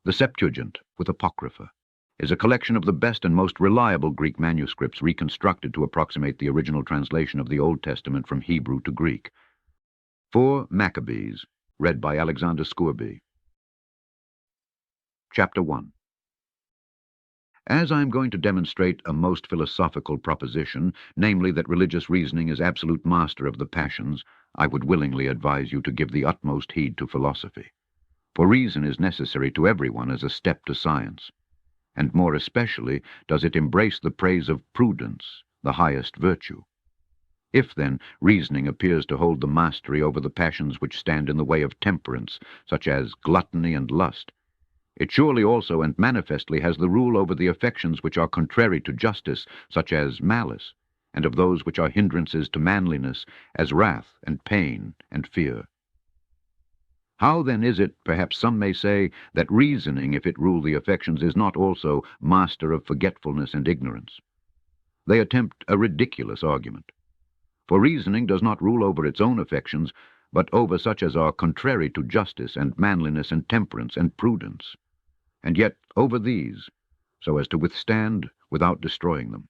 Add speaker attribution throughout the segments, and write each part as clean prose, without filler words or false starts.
Speaker 1: The Septuagint, with Apocrypha, is a collection of the best and most reliable Greek manuscripts reconstructed to approximate the original translation of the Old Testament from Hebrew to Greek. 4 Maccabees, read by Alexander Scourby. Chapter 1. As I am going to demonstrate a most philosophical proposition, namely that religious reasoning is absolute master of the passions, I would willingly advise you to give the utmost heed to philosophy. For reason is necessary to everyone as a step to science, and more especially does it embrace the praise of prudence, the highest virtue. If, then, reasoning appears to hold the mastery over the passions which stand in the way of temperance, such as gluttony and lust, it surely also and manifestly has the rule over the affections which are contrary to justice, such as malice, and of those which are hindrances to manliness, as wrath and pain and fear. How then is it, perhaps some may say, that reasoning, if it rule the affections, is not also master of forgetfulness and ignorance? They attempt a ridiculous argument. For reasoning does not rule over its own affections, but over such as are contrary to justice and manliness and temperance and prudence, and yet over these, so as to withstand without destroying them.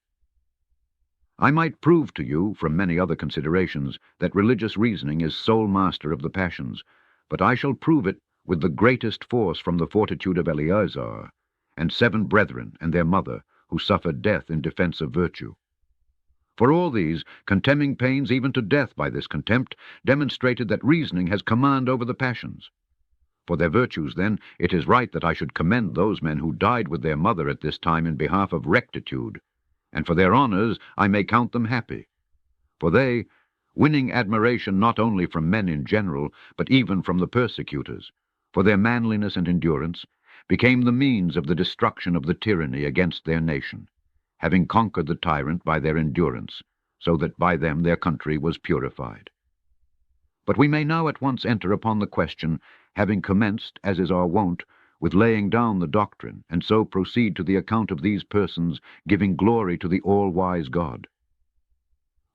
Speaker 1: I might prove to you, from many other considerations, that religious reasoning is sole master of the passions, but I shall prove it with the greatest force from the fortitude of Eleazar, and 7 brethren and their mother, who suffered death in defense of virtue. For all these, contemning pains even to death by this contempt, demonstrated that reasoning has command over the passions. For their virtues, then, it is right that I should commend those men who died with their mother at this time in behalf of rectitude, and for their honors I may count them happy. For they, winning admiration not only from men in general, but even from the persecutors, for their manliness and endurance, became the means of the destruction of the tyranny against their nation, having conquered the tyrant by their endurance, so that by them their country was purified. But we may now at once enter upon the question, having commenced, as is our wont, with laying down the doctrine, and so proceed to the account of these persons, giving glory to the all-wise God.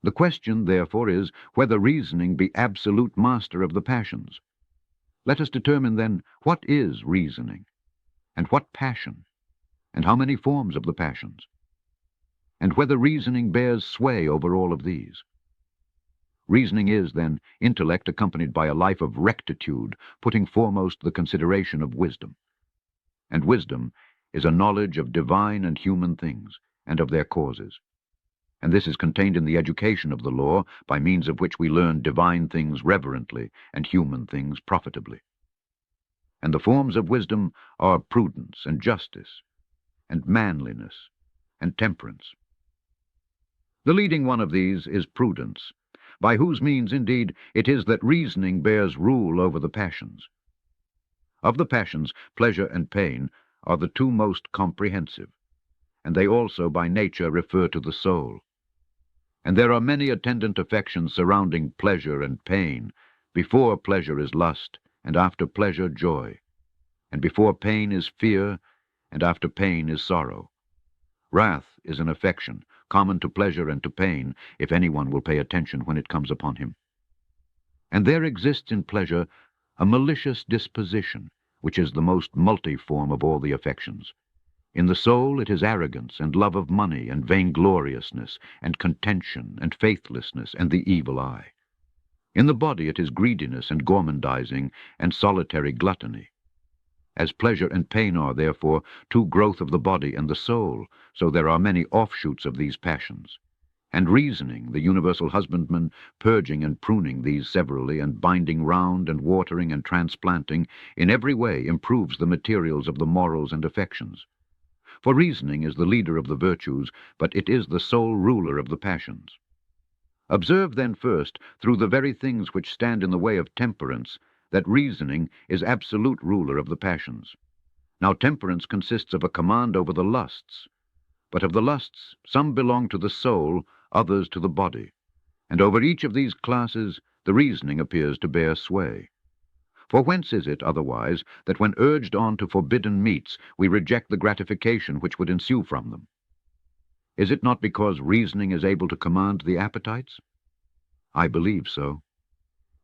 Speaker 1: The question, therefore, is whether reasoning be absolute master of the passions. Let us determine, then, what is reasoning, and what passion, and how many forms of the passions, and whether reasoning bears sway over all of these. Reasoning is, then, intellect accompanied by a life of rectitude, putting foremost the consideration of wisdom. And wisdom is a knowledge of divine and human things, and of their causes. And this is contained in the education of the law, by means of which we learn divine things reverently, and human things profitably. And the forms of wisdom are prudence and justice, and manliness, and temperance. The leading one of these is prudence, by whose means, indeed, it is that reasoning bears rule over the passions. Of the passions, pleasure and pain are the 2 most comprehensive, and they also by nature refer to the soul. And there are many attendant affections surrounding pleasure and pain. Before pleasure is lust, and after pleasure joy, and before pain is fear, and after pain is sorrow. Wrath is an affection, common to pleasure and to pain, if anyone will pay attention when it comes upon him. And there exists in pleasure a malicious disposition, which is the most multiform of all the affections. In the soul it is arrogance, and love of money, and vaingloriousness, and contention, and faithlessness, and the evil eye. In the body it is greediness, and gormandizing, and solitary gluttony. As pleasure and pain are, therefore, 2 growth of the body and the soul, so there are many offshoots of these passions. And reasoning, the universal husbandman, purging and pruning these severally, and binding round, and watering, and transplanting, in every way improves the materials of the morals and affections. For reasoning is the leader of the virtues, but it is the sole ruler of the passions. Observe then first, through the very things which stand in the way of temperance, that reasoning is absolute ruler of the passions. Now temperance consists of a command over the lusts, but of the lusts some belong to the soul, others to the body, and over each of these classes the reasoning appears to bear sway. For whence is it, otherwise, that when urged on to forbidden meats we reject the gratification which would ensue from them? Is it not because reasoning is able to command the appetites? I believe so.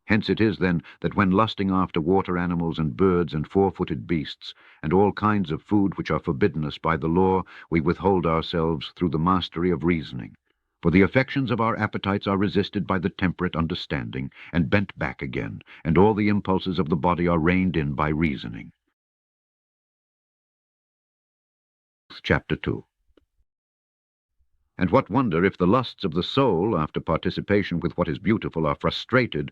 Speaker 1: Hence it is, then, that when lusting after water animals and birds and four-footed beasts, and all kinds of food which are forbidden us by the law, we withhold ourselves through the mastery of reasoning. For the affections of our appetites are resisted by the temperate understanding, and bent back again, and all the impulses of the body are reined in by reasoning. Chapter 2. And what wonder if the lusts of the soul, after participation with what is beautiful, are frustrated?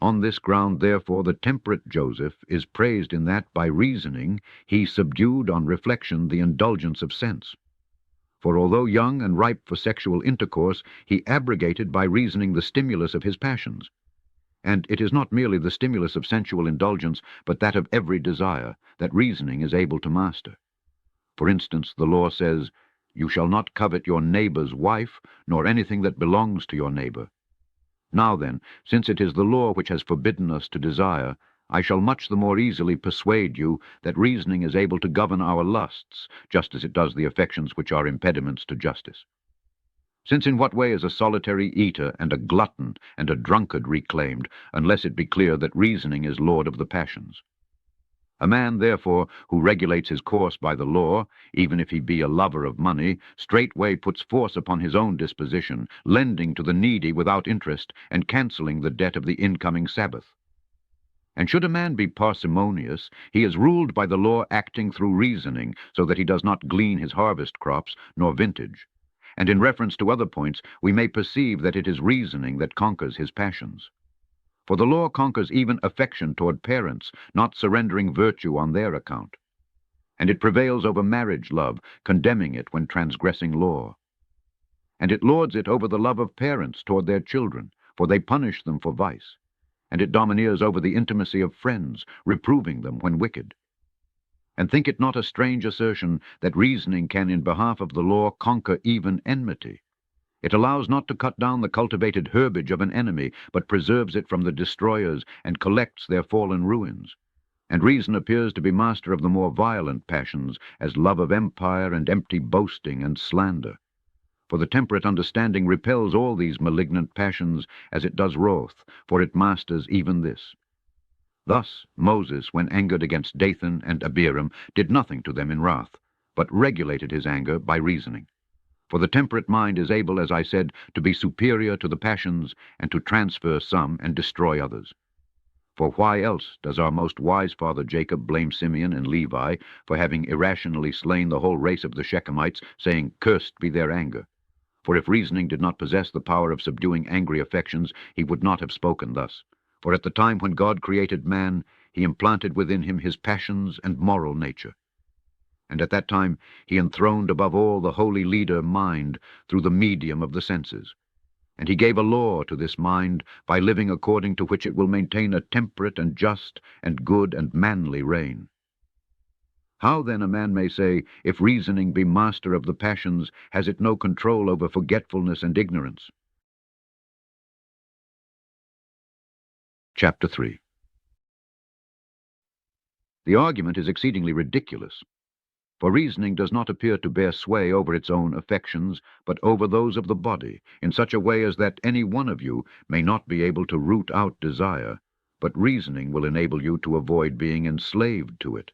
Speaker 1: On this ground, therefore, the temperate Joseph is praised in that, by reasoning, he subdued on reflection the indulgence of sense. For although young and ripe for sexual intercourse, he abrogated by reasoning the stimulus of his passions. And it is not merely the stimulus of sensual indulgence, but that of every desire, that reasoning is able to master. For instance, the law says, "You shall not covet your neighbor's wife, nor anything that belongs to your neighbor." Now then, since it is the law which has forbidden us to desire, I shall much the more easily persuade you that reasoning is able to govern our lusts, just as it does the affections which are impediments to justice. Since in what way is a solitary eater and a glutton and a drunkard reclaimed, unless it be clear that reasoning is lord of the passions? A man, therefore, who regulates his course by the law, even if he be a lover of money, straightway puts force upon his own disposition, lending to the needy without interest, and cancelling the debt of the incoming Sabbath. And should a man be parsimonious, he is ruled by the law acting through reasoning, so that he does not glean his harvest crops, nor vintage. And in reference to other points, we may perceive that it is reasoning that conquers his passions. For the law conquers even affection toward parents, not surrendering virtue on their account. And it prevails over marriage love, condemning it when transgressing law. And it lords it over the love of parents toward their children, for they punish them for vice. And it domineers over the intimacy of friends, reproving them when wicked. And think it not a strange assertion that reasoning can in behalf of the law conquer even enmity. It allows not to cut down the cultivated herbage of an enemy, but preserves it from the destroyers, and collects their fallen ruins. And reason appears to be master of the more violent passions, as love of empire and empty boasting and slander. For the temperate understanding repels all these malignant passions, as it does wrath, for it masters even this. Thus Moses, when angered against Dathan and Abiram, did nothing to them in wrath, but regulated his anger by reasoning. For the temperate mind is able, as I said, to be superior to the passions, and to transfer some and destroy others. For why else does our most wise father Jacob blame Simeon and Levi for having irrationally slain the whole race of the Shechemites, saying, "Cursed be their anger"? For if reasoning did not possess the power of subduing angry affections, he would not have spoken thus. For at the time when God created man, he implanted within him his passions and moral nature. And at that time he enthroned above all the holy leader mind through the medium of the senses. And he gave a law to this mind, by living according to which it will maintain a temperate and just and good and manly reign. How then a man may say, if reasoning be master of the passions, has it no control over forgetfulness and ignorance? Chapter 3. The argument is exceedingly ridiculous. For reasoning does not appear to bear sway over its own affections, but over those of the body, in such a way as that any one of you may not be able to root out desire, but reasoning will enable you to avoid being enslaved to it.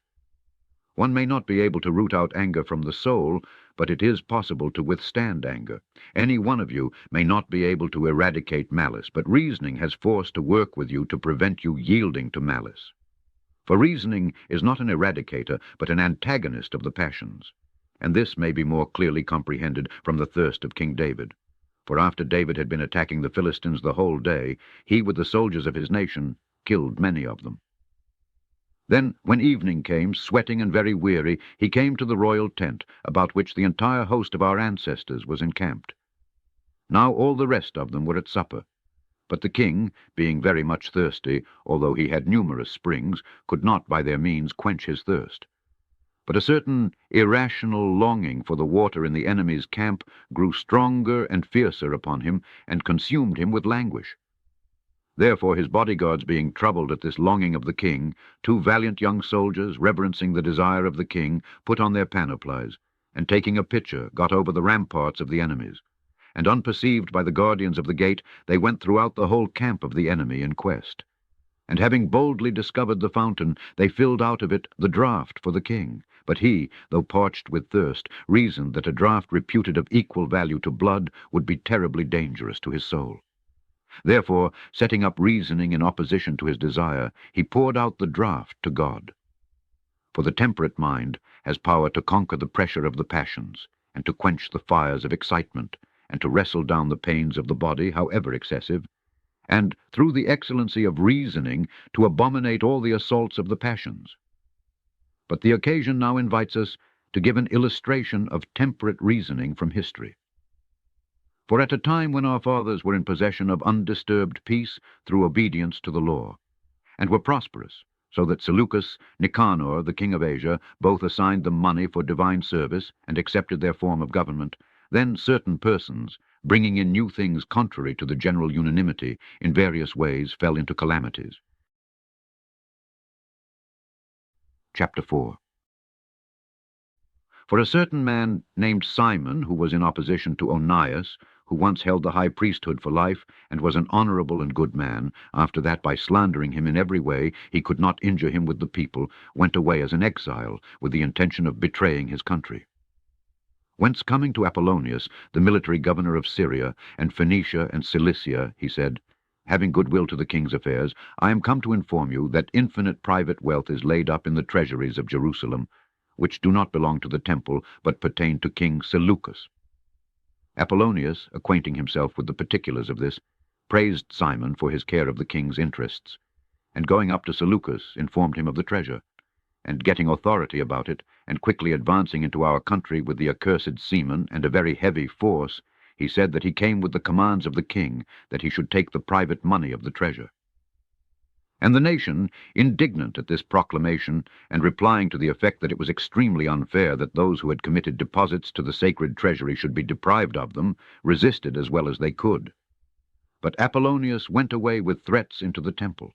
Speaker 1: One may not be able to root out anger from the soul, but it is possible to withstand anger. Any one of you may not be able to eradicate malice, but reasoning has force to work with you to prevent you yielding to malice. For reasoning is not an eradicator, but an antagonist of the passions. And this may be more clearly comprehended from the thirst of King David. For after David had been attacking the Philistines the whole day, he with the soldiers of his nation killed many of them. Then, when evening came, sweating and very weary, he came to the royal tent, about which the entire host of our ancestors was encamped. Now all the rest of them were at supper. But the king, being very much thirsty, although he had numerous springs, could not by their means quench his thirst. But a certain irrational longing for the water in the enemy's camp grew stronger and fiercer upon him, and consumed him with languish. Therefore his bodyguards being troubled at this longing of the king, 2 valiant young soldiers, reverencing the desire of the king, put on their panoplies, and taking a pitcher, got over the ramparts of the enemies. And unperceived by the guardians of the gate, they went throughout the whole camp of the enemy in quest. And having boldly discovered the fountain, they filled out of it the draught for the king. But he, though parched with thirst, reasoned that a draught reputed of equal value to blood would be terribly dangerous to his soul. Therefore, setting up reasoning in opposition to his desire, he poured out the draught to God. For the temperate mind has power to conquer the pressure of the passions, and to quench the fires of excitement, and to wrestle down the pains of the body, however excessive, and, through the excellency of reasoning, to abominate all the assaults of the passions. But the occasion now invites us to give an illustration of temperate reasoning from history. For at a time when our fathers were in possession of undisturbed peace through obedience to the law, and were prosperous, so that Seleucus, Nicanor, the king of Asia, both assigned them money for divine service and accepted their form of government, then certain persons, bringing in new things contrary to the general unanimity, in various ways fell into calamities. Chapter 4. For a certain man named Simon, who was in opposition to Onias, who once held the high priesthood for life, and was an honorable and good man, after that by slandering him in every way he could not injure him with the people, went away as an exile, with the intention of betraying his country. Whence coming to Apollonius, the military governor of Syria, and Phoenicia and Cilicia, he said, having good will to the king's affairs, I am come to inform you that infinite private wealth is laid up in the treasuries of Jerusalem, which do not belong to the temple, but pertain to King Seleucus. Apollonius, acquainting himself with the particulars of this, praised Simon for his care of the king's interests, and going up to Seleucus, informed him of the treasure, and getting authority about it, and quickly advancing into our country with the accursed seamen and a very heavy force, he said that he came with the commands of the king, that he should take the private money of the treasure. And the nation, indignant at this proclamation, and replying to the effect that it was extremely unfair that those who had committed deposits to the sacred treasury should be deprived of them, resisted as well as they could. But Apollonius went away with threats into the temple.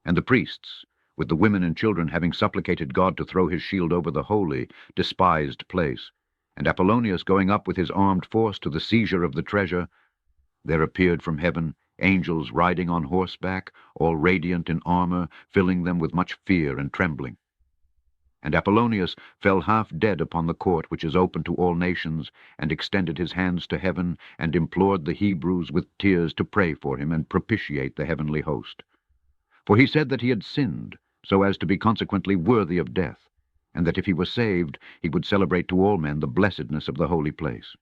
Speaker 1: And the priests, with the women and children having supplicated God to throw his shield over the holy, despised place, and Apollonius going up with his armed force to the seizure of the treasure, there appeared from heaven angels riding on horseback, all radiant in armor, filling them with much fear and trembling. And Apollonius fell half dead upon the court which is open to all nations, and extended his hands to heaven, and implored the Hebrews with tears to pray for him and propitiate the heavenly host. For he said that he had sinned, so as to be consequently worthy of death, and that if he were saved, he would celebrate to all men the blessedness of the holy place.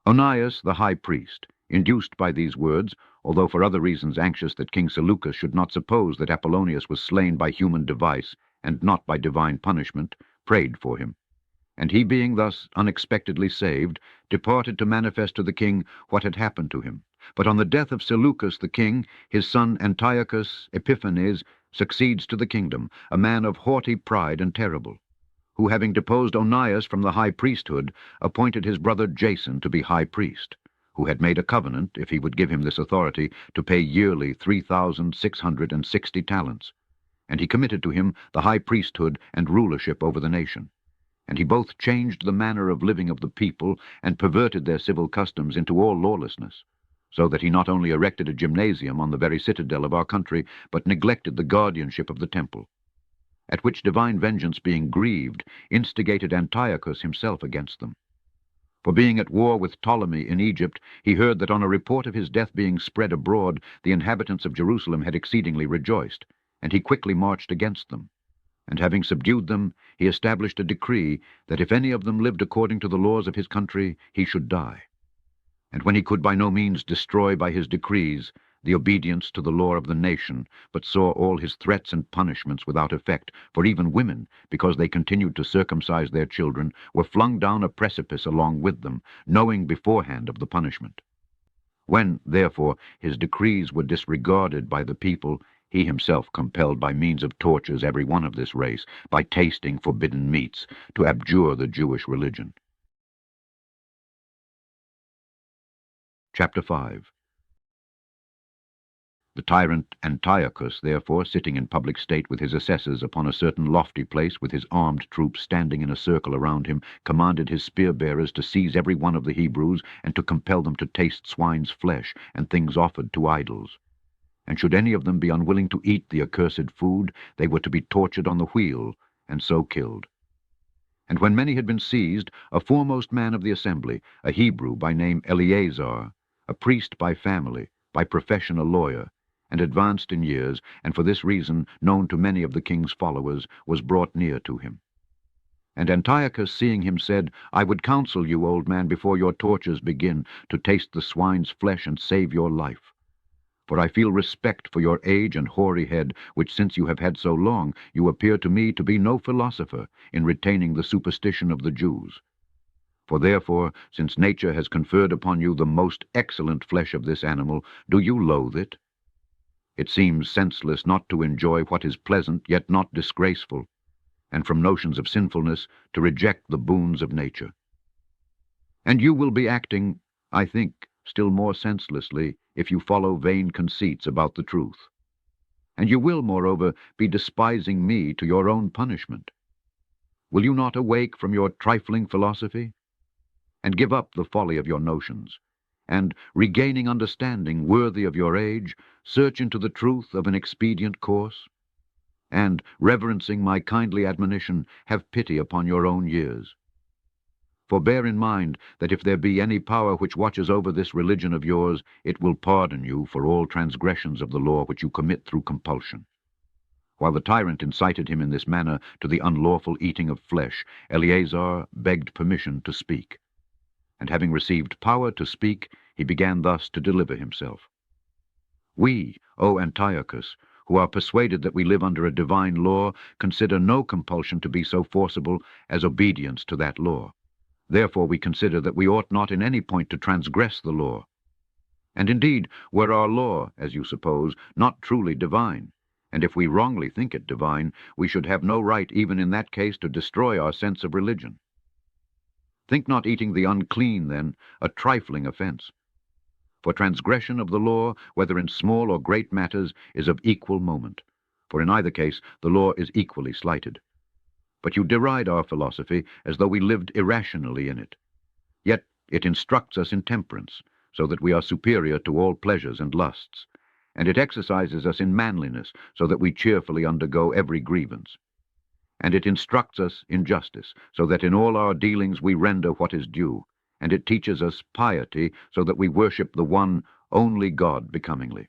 Speaker 1: Onias, the high priest, induced by these words, although for other reasons anxious that King Seleucus should not suppose that Apollonius was slain by human device, and not by divine punishment, prayed for him. And he, being thus unexpectedly saved, departed to manifest to the king what had happened to him. But on the death of Seleucus the king, his son Antiochus Epiphanes succeeds to the kingdom, a man of haughty pride and terrible, who, having deposed Onias from the high priesthood, appointed his brother Jason to be high priest, who had made a covenant, if he would give him this authority, to pay yearly 3,660 talents. And he committed to him the high priesthood and rulership over the nation. And he both changed the manner of living of the people, and perverted their civil customs into all lawlessness, so that he not only erected a gymnasium on the very citadel of our country, but neglected the guardianship of the temple. At which divine vengeance being grieved, instigated Antiochus himself against them. For being at war with Ptolemy in Egypt, he heard that on a report of his death being spread abroad, the inhabitants of Jerusalem had exceedingly rejoiced, and he quickly marched against them. And having subdued them, he established a decree that if any of them lived according to the laws of his country, he should die. And when he could by no means destroy by his decrees the obedience to the law of the nation, but saw all his threats and punishments without effect, for even women, because they continued to circumcise their children, were flung down a precipice along with them, knowing beforehand of the punishment. When, therefore, his decrees were disregarded by the people, he himself compelled by means of tortures every one of this race, by tasting forbidden meats, to abjure the Jewish religion. Chapter 5. The tyrant Antiochus, therefore, sitting in public state with his assessors upon a certain lofty place, with his armed troops standing in a circle around him, commanded his spear-bearers to seize every one of the Hebrews, and to compel them to taste swine's flesh and things offered to idols. And should any of them be unwilling to eat the accursed food, they were to be tortured on the wheel, and so killed. And when many had been seized, a foremost man of the assembly, a Hebrew by name Eleazar, a priest by family, by profession a lawyer, and advanced in years, and for this reason known to many of the king's followers, was brought near to him. And Antiochus, seeing him, said, I would counsel you, old man, before your tortures begin, to taste the swine's flesh and save your life. For I feel respect for your age and hoary head, which since you have had so long, you appear to me to be no philosopher in retaining the superstition of the Jews. For therefore, since nature has conferred upon you the most excellent flesh of this animal, do you loathe it? It seems senseless not to enjoy what is pleasant, yet not disgraceful, and from notions of sinfulness to reject the boons of nature. And you will be acting, I think, still more senselessly if you follow vain conceits about the truth. And you will, moreover, be despising me to your own punishment. Will you not awake from your trifling philosophy, and give up the folly of your notions, and, regaining understanding worthy of your age, search into the truth of an expedient course, and, reverencing my kindly admonition, have pity upon your own years? For bear in mind that if there be any power which watches over this religion of yours, it will pardon you for all transgressions of the law which you commit through compulsion. While the tyrant incited him in this manner to the unlawful eating of flesh, Eleazar begged permission to speak. And having received power to speak, he began thus to deliver himself. We, O Antiochus, who are persuaded that we live under a divine law, consider no compulsion to be so forcible as obedience to that law. Therefore we consider that we ought not in any point to transgress the law. And indeed, were our law, as you suppose, not truly divine, and if we wrongly think it divine, we should have no right even in that case to destroy our sense of religion. Think not eating the unclean, then, a trifling offense. For transgression of the law, whether in small or great matters, is of equal moment, for in either case the law is equally slighted. But you deride our philosophy as though we lived irrationally in it. Yet it instructs us in temperance, so that we are superior to all pleasures and lusts, and it exercises us in manliness, so that we cheerfully undergo every grievance. And it instructs us in justice, so that in all our dealings we render what is due, and it teaches us piety, so that we worship the one only God becomingly.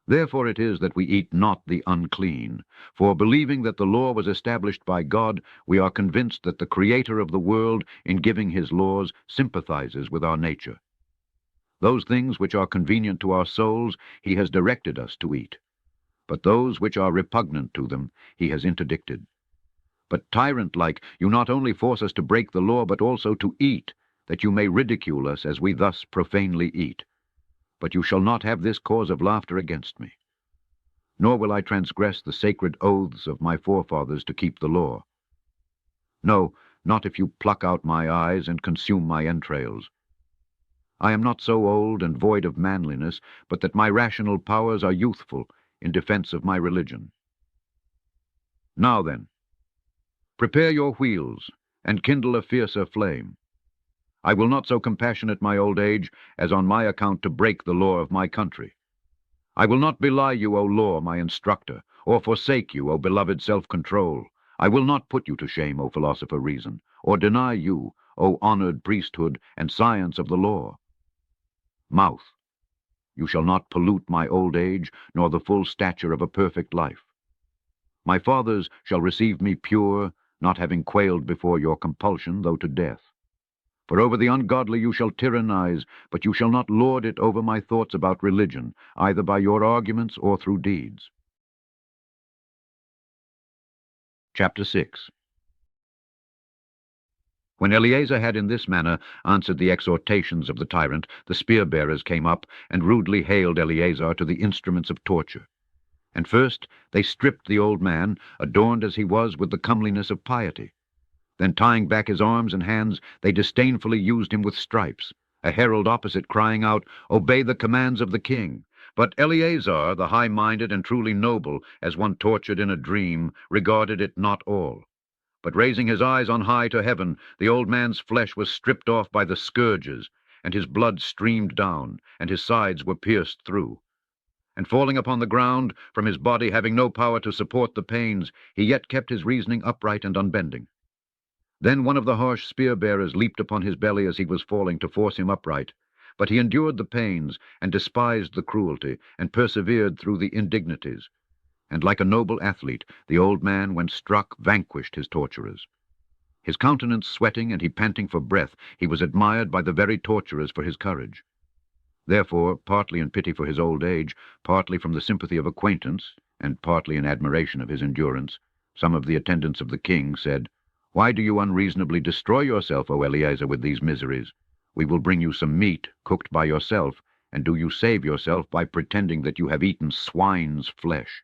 Speaker 1: Therefore it is that we eat not the unclean, for believing that the law was established by God, we are convinced that the Creator of the world, in giving his laws, sympathizes with our nature. Those things which are convenient to our souls he has directed us to eat, but those which are repugnant to them he has interdicted. But tyrant-like, you not only force us to break the law, but also to eat, that you may ridicule us as we thus profanely eat. But you shall not have this cause of laughter against me. Nor will I transgress the sacred oaths of my forefathers to keep the law. No, not if you pluck out my eyes and consume my entrails. I am not so old and void of manliness, but that my rational powers are youthful in defense of my religion. Now then, prepare your wheels, and kindle a fiercer flame. I will not so compassionate my old age as on my account to break the law of my country. I will not belie you, O law, my instructor, or forsake you, O beloved self-control. I will not put you to shame, O philosopher reason, or deny you, O honored priesthood and science of the law. Mouth, you shall not pollute my old age, nor the full stature of a perfect life. My fathers shall receive me pure, not having quailed before your compulsion, though to death. For over the ungodly you shall tyrannize, but you shall not lord it over my thoughts about religion, either by your arguments or through deeds. Chapter 6. When Eleazar had in this manner answered the exhortations of the tyrant, the spear-bearers came up and rudely haled Eleazar to the instruments of torture. And first they stripped the old man, adorned as he was with the comeliness of piety. Then, tying back his arms and hands, they disdainfully used him with stripes, a herald opposite crying out, "Obey the commands of the king." But Eleazar, the high-minded and truly noble, as one tortured in a dream, regarded it not all. But raising his eyes on high to heaven, the old man's flesh was stripped off by the scourges, and his blood streamed down, and his sides were pierced through. And falling upon the ground, from his body having no power to support the pains, he yet kept his reasoning upright and unbending. Then one of the harsh spear-bearers leaped upon his belly as he was falling to force him upright. But he endured the pains, and despised the cruelty, and persevered through the indignities. And like a noble athlete, the old man, when struck, vanquished his torturers. His countenance sweating, and he panting for breath, he was admired by the very torturers for his courage. Therefore, partly in pity for his old age, partly from the sympathy of acquaintance, and partly in admiration of his endurance, some of the attendants of the king said, "Why do you unreasonably destroy yourself, O Eleazar, with these miseries? We will bring you some meat cooked by yourself, and do you save yourself by pretending that you have eaten swine's flesh?"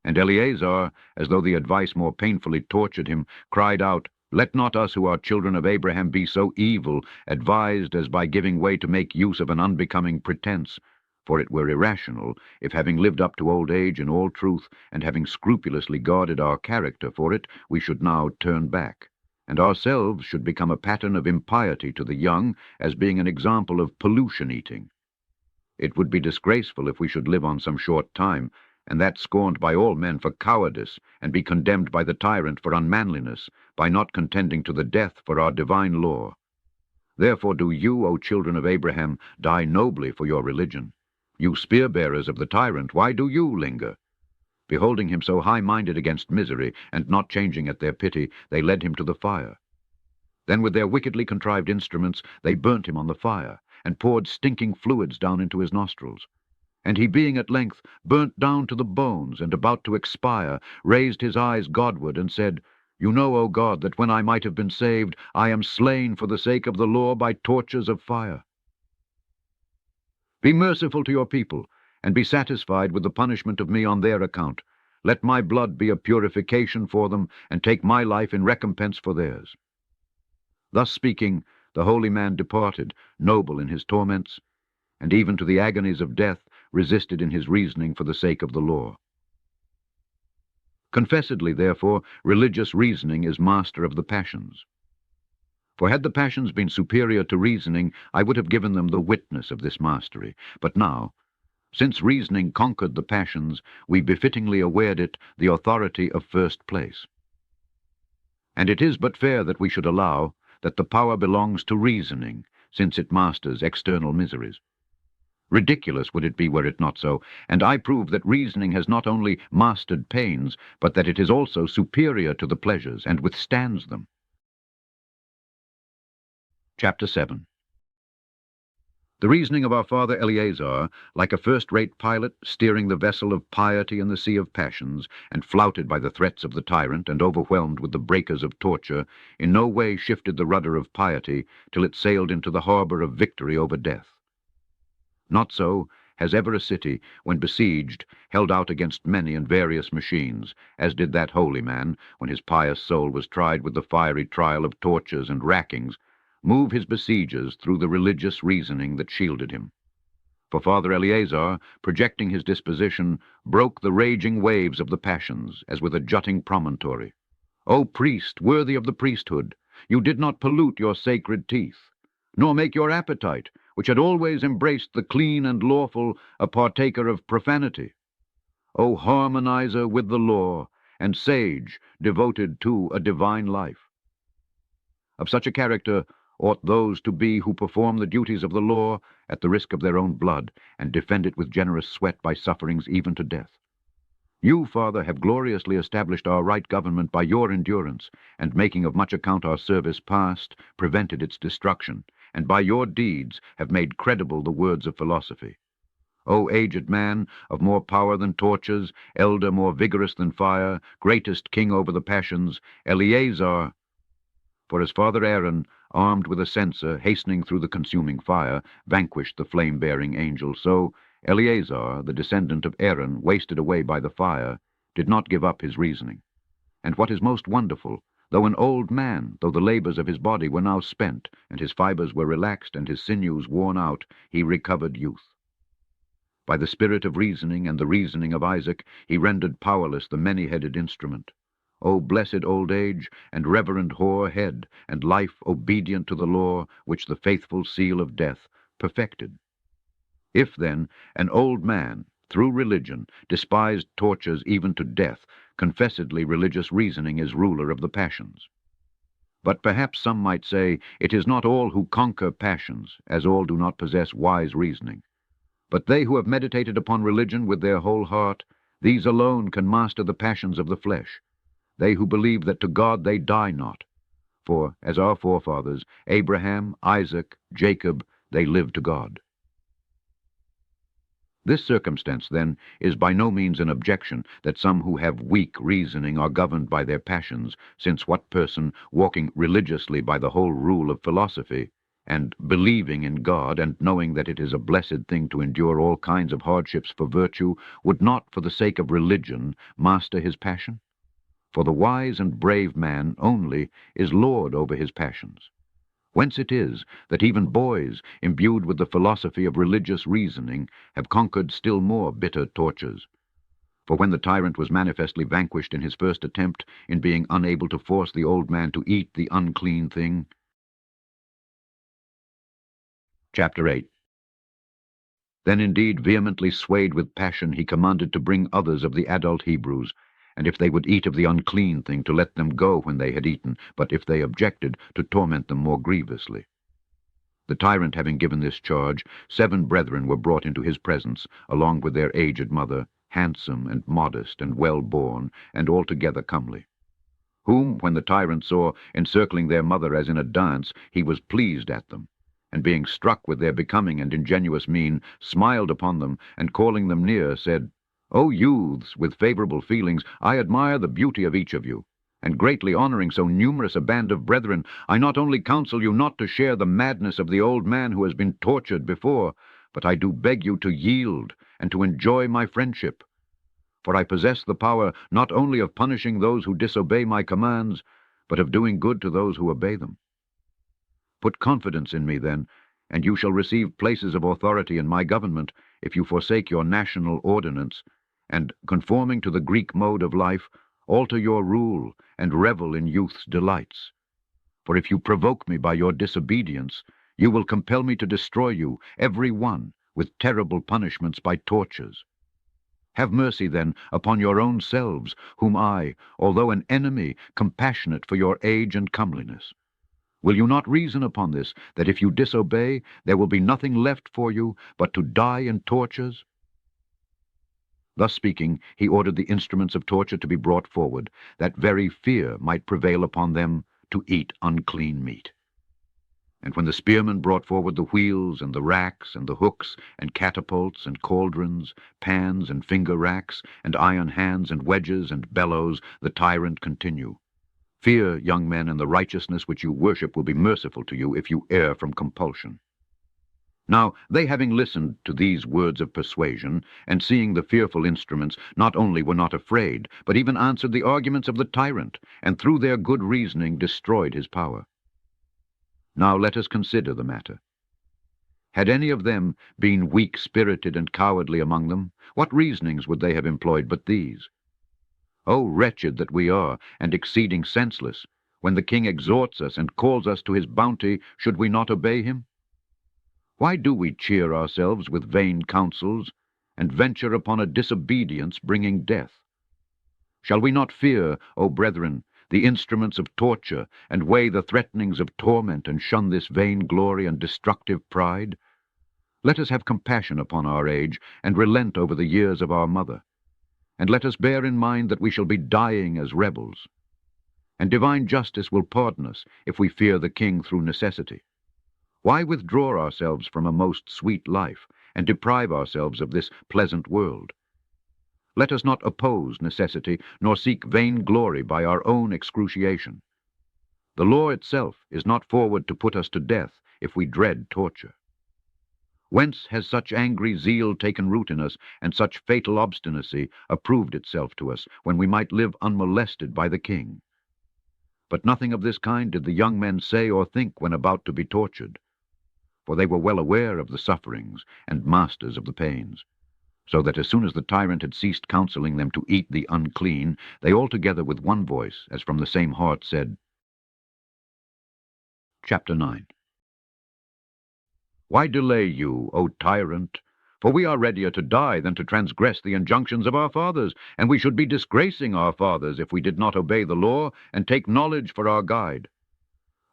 Speaker 1: And Eleazar, as though the advice more painfully tortured him, cried out, "Let not us who are children of Abraham be so evil, advised as by giving way to make use of an unbecoming pretense. For it were irrational, if having lived up to old age in all truth, and having scrupulously guarded our character for it, we should now turn back, and ourselves should become a pattern of impiety to the young, as being an example of pollution-eating. It would be disgraceful if we should live on some short time, and that scorned by all men for cowardice, and be condemned by the tyrant for unmanliness, by not contending to the death for our divine law. Therefore do you, O children of Abraham, die nobly for your religion. You spear-bearers of the tyrant, why do you linger? Beholding him so high-minded against misery, and not changing at their pity, they led him to the fire. Then with their wickedly contrived instruments they burnt him on the fire, and poured stinking fluids down into his nostrils. And he, being at length burnt down to the bones, and about to expire, raised his eyes Godward, and said, "You know, O God, that when I might have been saved, I am slain for the sake of the law by tortures of fire. Be merciful to your people, and be satisfied with the punishment of me on their account. Let my blood be a purification for them, and take my life in recompense for theirs." Thus speaking, the holy man departed, noble in his torments, and even to the agonies of death resisted in his reasoning for the sake of the law. Confessedly, therefore, religious reasoning is master of the passions. For had the passions been superior to reasoning, I would have given them the witness of this mastery. But now, since reasoning conquered the passions, we befittingly award it the authority of first place. And it is but fair that we should allow that the power belongs to reasoning, since it masters external miseries. Ridiculous would it be were it not so, and I prove that reasoning has not only mastered pains, but that it is also superior to the pleasures, and withstands them. Chapter 7. The reasoning of our father Eleazar, like a first-rate pilot steering the vessel of piety in the sea of passions, and flouted by the threats of the tyrant, and overwhelmed with the breakers of torture, in no way shifted the rudder of piety till it sailed into the harbor of victory over death. Not so has ever a city, when besieged, held out against many and various machines, as did that holy man, when his pious soul was tried with the fiery trial of tortures and rackings, move his besiegers through the religious reasoning that shielded him. For Father Eleazar, projecting his disposition, broke the raging waves of the passions, as with a jutting promontory. O priest, worthy of the priesthood, you did not pollute your sacred teeth, nor make your appetite, which had always embraced the clean and lawful, a partaker of profanity. O harmonizer with the law, and sage devoted to a divine life. Of such a character ought those to be who perform the duties of the law at the risk of their own blood, and defend it with generous sweat by sufferings even to death. You, Father, have gloriously established our right government by your endurance, and making of much account our service past, prevented its destruction, and by your deeds have made credible the words of philosophy. O aged man, of more power than torches, elder more vigorous than fire, greatest king over the passions, Eleazar, for as Father Aaron, armed with a censer, hastening through the consuming fire, vanquished the flame-bearing angel, so Eleazar, the descendant of Aaron, wasted away by the fire, did not give up his reasoning. And what is most wonderful, though an old man, though the labors of his body were now spent, and his fibers were relaxed, and his sinews worn out, he recovered youth. By the spirit of reasoning and the reasoning of Isaac, he rendered powerless the many-headed instrument. O blessed old age, and reverend hoar head, and life obedient to the law, which the faithful seal of death perfected. If, then, an old man, through religion, despised tortures even to death, confessedly religious reasoning is ruler of the passions. But perhaps some might say, it is not all who conquer passions, as all do not possess wise reasoning. But they who have meditated upon religion with their whole heart, these alone can master the passions of the flesh, they who believe that to God they die not. For, as our forefathers, Abraham, Isaac, Jacob, they lived to God. This circumstance, then, is by no means an objection that some who have weak reasoning are governed by their passions, since what person, walking religiously by the whole rule of philosophy, and believing in God, and knowing that it is a blessed thing to endure all kinds of hardships for virtue, would not, for the sake of religion, master his passion? For the wise and brave man only is lord over his passions. Whence it is that even boys, imbued with the philosophy of religious reasoning, have conquered still more bitter tortures. For when the tyrant was manifestly vanquished in his first attempt, in being unable to force the old man to eat the unclean thing. Chapter 8. Then indeed, vehemently swayed with passion, he commanded to bring others of the adult Hebrews, and if they would eat of the unclean thing, to let them go when they had eaten, but if they objected, to torment them more grievously. The tyrant having given this charge, 7 brethren were brought into his presence, along with their aged mother, handsome and modest and well-born, and altogether comely. Whom, when the tyrant saw encircling their mother as in a dance, he was pleased at them, and being struck with their becoming and ingenuous mien, smiled upon them, and calling them near, said, O youths, with favorable feelings, I admire the beauty of each of you, and greatly honoring so numerous a band of brethren, I not only counsel you not to share the madness of the old man who has been tortured before, but I do beg you to yield, and to enjoy my friendship. For I possess the power not only of punishing those who disobey my commands, but of doing good to those who obey them. Put confidence in me, then, and you shall receive places of authority in my government, if you forsake your national ordinance, and, conforming to the Greek mode of life, alter your rule, and revel in youth's delights. For if you provoke me by your disobedience, you will compel me to destroy you, every one, with terrible punishments by tortures. Have mercy, then, upon your own selves, whom I, although an enemy, compassionate for your age and comeliness. Will you not reason upon this, that if you disobey, there will be nothing left for you but to die in tortures? Thus speaking, he ordered the instruments of torture to be brought forward, that very fear might prevail upon them to eat unclean meat. And when the spearmen brought forward the wheels, and the racks, and the hooks, and catapults, and cauldrons, pans, and finger racks, and iron hands, and wedges, and bellows, the tyrant continued, Fear, young men, and the righteousness which you worship will be merciful to you if you err from compulsion. Now, they having listened to these words of persuasion, and seeing the fearful instruments, not only were not afraid, but even answered the arguments of the tyrant, and through their good reasoning destroyed his power. Now let us consider the matter. Had any of them been weak-spirited and cowardly among them, what reasonings would they have employed but these? O wretched that we are, and exceeding senseless! When the king exhorts us and calls us to his bounty, should we not obey him? Why do we cheer ourselves with vain counsels, and venture upon a disobedience bringing death? Shall we not fear, O brethren, the instruments of torture, and weigh the threatenings of torment, and shun this vain glory and destructive pride? Let us have compassion upon our age, and relent over the years of our mother. And let us bear in mind that we shall be dying as rebels. And divine justice will pardon us if we fear the king through necessity. Why withdraw ourselves from a most sweet life, and deprive ourselves of this pleasant world? Let us not oppose necessity, nor seek vain glory by our own excruciation. The law itself is not forward to put us to death if we dread torture. Whence has such angry zeal taken root in us, and such fatal obstinacy approved itself to us, when we might live unmolested by the king? But nothing of this kind did the young men say or think when about to be tortured, for they were well aware of the sufferings, and masters of the pains, so that as soon as the tyrant had ceased counseling them to eat the unclean, they all together with one voice, as from the same heart, said, Chapter 9. Why delay you, O tyrant? For we are readier to die than to transgress the injunctions of our fathers, and we should be disgracing our fathers if we did not obey the law and take knowledge for our guide.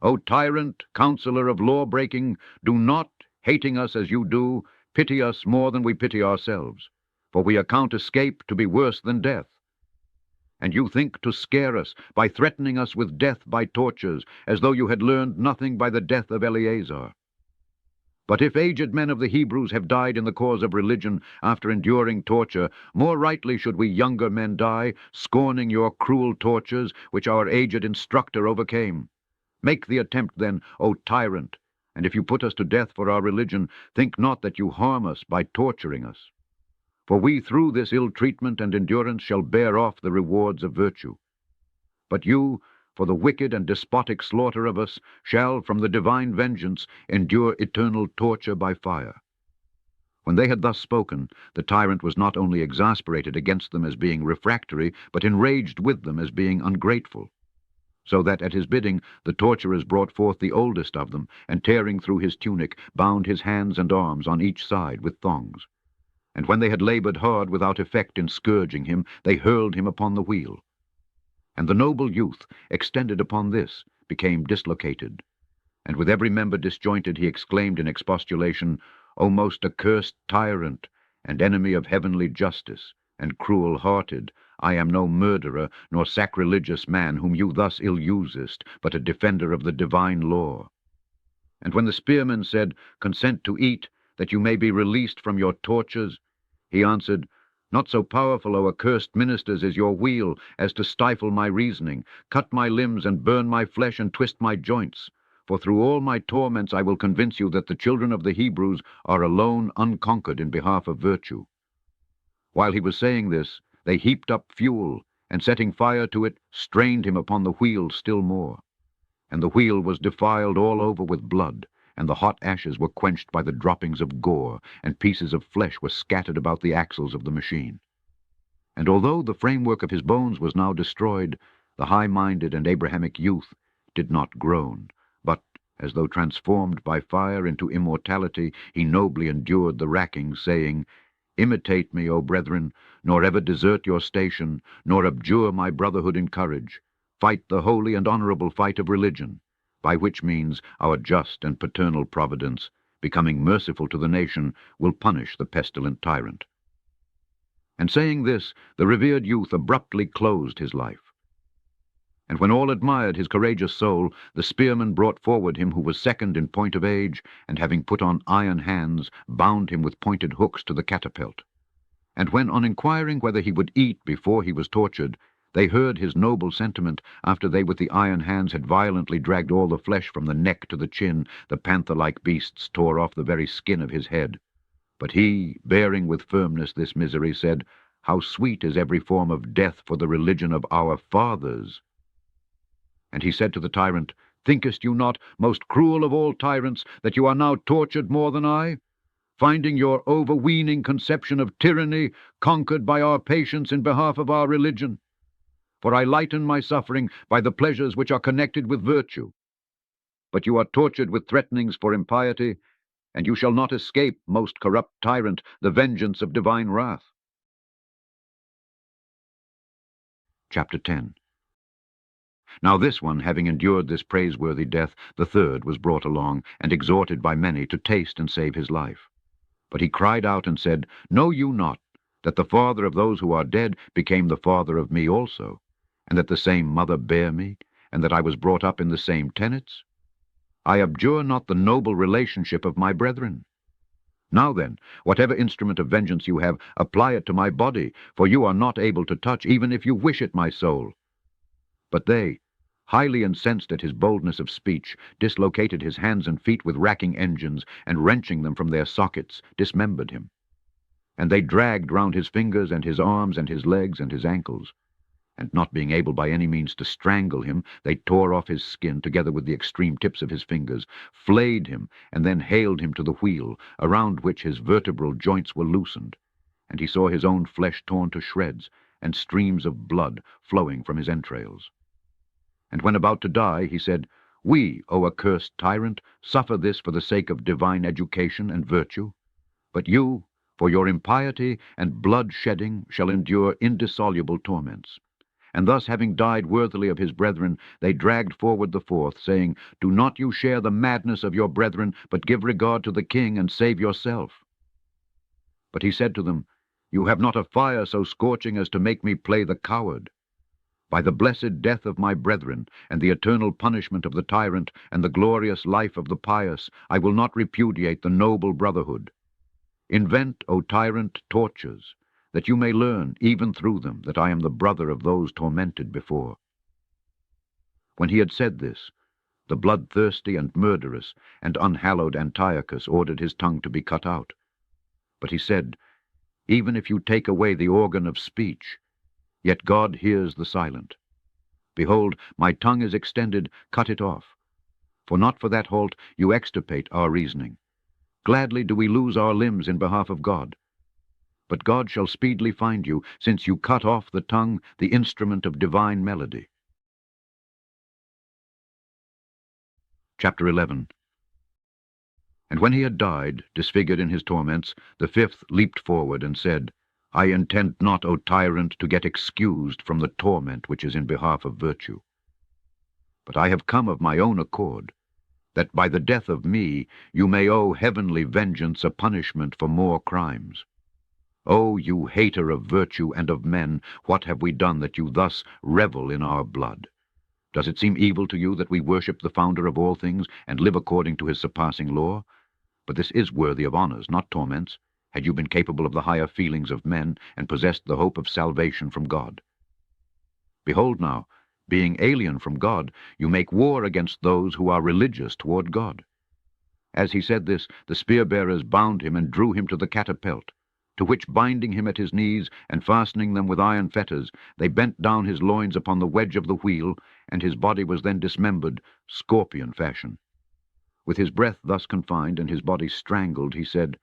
Speaker 1: O tyrant, counselor of law-breaking, do not, hating us as you do, pity us more than we pity ourselves, for we account escape to be worse than death. And you think to scare us by threatening us with death by tortures, as though you had learned nothing by the death of Eleazar. But if aged men of the Hebrews have died in the cause of religion after enduring torture, more rightly should we younger men die, scorning your cruel tortures, which our aged instructor overcame. Make the attempt then, O tyrant, and if you put us to death for our religion, think not that you harm us by torturing us. For we through this ill treatment and endurance shall bear off the rewards of virtue. But you, for the wicked and despotic slaughter of us, shall, from the divine vengeance, endure eternal torture by fire. When they had thus spoken, the tyrant was not only exasperated against them as being refractory, but enraged with them as being ungrateful. So that at his bidding the torturers brought forth the oldest of them, and tearing through his tunic, bound his hands and arms on each side with thongs. And when they had labored hard without effect in scourging him, they hurled him upon the wheel. And the noble youth, extended upon this, became dislocated. And with every member disjointed he exclaimed in expostulation, O most accursed tyrant, and enemy of heavenly justice, and cruel-hearted, I am no murderer, nor sacrilegious man whom you thus ill-usest, but a defender of the divine law. And when the spearmen said, Consent to eat, that you may be released from your tortures, he answered, Not so powerful, O accursed ministers, is your wheel, as to stifle my reasoning, cut my limbs, and burn my flesh, and twist my joints. For through all my torments I will convince you that the children of the Hebrews are alone unconquered in behalf of virtue. While he was saying this, they heaped up fuel, and setting fire to it, strained him upon the wheel still more. And the wheel was defiled all over with blood, and the hot ashes were quenched by the droppings of gore, and pieces of flesh were scattered about the axles of the machine. And although the framework of his bones was now destroyed, the high-minded and Abrahamic youth did not groan, but, as though transformed by fire into immortality, he nobly endured the racking, saying, Imitate me, O brethren, nor ever desert your station, nor abjure my brotherhood in courage. Fight the holy and honorable fight of religion, by which means our just and paternal providence, becoming merciful to the nation, will punish the pestilent tyrant. And saying this, the revered youth abruptly closed his life. And when all admired his courageous soul, the spearmen brought forward him who was second in point of age, and having put on iron hands, bound him with pointed hooks to the catapult. And when, on inquiring whether he would eat before he was tortured, they heard his noble sentiment, after they with the iron hands had violently dragged all the flesh from the neck to the chin, the panther-like beasts tore off the very skin of his head. But he, bearing with firmness this misery, said, How sweet is every form of death for the religion of our fathers! And he said to the tyrant, Thinkest you not, most cruel of all tyrants, that you are now tortured more than I? Finding your overweening conception of tyranny conquered by our patience in behalf of our religion? For I lighten my suffering by the pleasures which are connected with virtue. But you are tortured with threatenings for impiety, and you shall not escape, most corrupt tyrant, the vengeance of divine wrath. Chapter 10. Now this one, having endured this praiseworthy death, the third was brought along, and exhorted by many to taste and save his life. But he cried out and said, Know you not that the father of those who are dead became the father of me also, and that the same mother bare me, and that I was brought up in the same tenets? I abjure not the noble relationship of my brethren. Now then, whatever instrument of vengeance you have, apply it to my body, for you are not able to touch, even if you wish it, my soul. But they, highly incensed at his boldness of speech, dislocated his hands and feet with racking engines, and wrenching them from their sockets, dismembered him. And they dragged round his fingers and his arms and his legs and his ankles. And not being able by any means to strangle him, they tore off his skin together with the extreme tips of his fingers, flayed him, and then haled him to the wheel, around which his vertebral joints were loosened. And he saw his own flesh torn to shreds, and streams of blood flowing from his entrails. And when about to die, he said, We, O accursed tyrant, suffer this for the sake of divine education and virtue. But you, For your impiety and blood-shedding shall endure indissoluble torments. And thus, having died worthily of his brethren, they dragged forward the fourth, saying, Do not you share the madness of your brethren, but give regard to the king, and save yourself. But he said to them, You have not a fire so scorching as to make me play the coward. By the blessed death of my brethren, and the eternal punishment of the tyrant, and the glorious life of the pious, I will not repudiate the noble brotherhood. Invent, O tyrant, tortures, that you may learn, even through them, that I am the brother of those tormented before. When he had said this, the bloodthirsty and murderous and unhallowed Antiochus ordered his tongue to be cut out. But he said, Even if you take away the organ of speech, yet God hears the silent. Behold, my tongue is extended, cut it off. For not for that halt you extirpate our reasoning. Gladly do we lose our limbs in behalf of God. But God shall speedily find you, since you cut off the tongue, the instrument of divine melody. Chapter 11. And when he had died, disfigured in his torments, the fifth leaped forward and said, I intend not, O tyrant, to get excused from the torment which is in behalf of virtue. But I have come of my own accord, that by the death of me you may owe heavenly vengeance a punishment for more crimes. O you hater of virtue and of men, what have we done that you thus revel in our blood? Does it seem evil to you that we worship the founder of all things, and live according to his surpassing law? But this is worthy of honors, not torments, had you been capable of the higher feelings of men, and possessed the hope of salvation from God. Behold now, being alien from God, you make war against those who are religious toward God. As he said this, the spear-bearers bound him and drew him to the catapult, to which, binding him at his knees and fastening them with iron fetters, they bent down his loins upon the wedge of the wheel, and his body was then dismembered, scorpion fashion. With his breath thus confined and his body strangled, he said,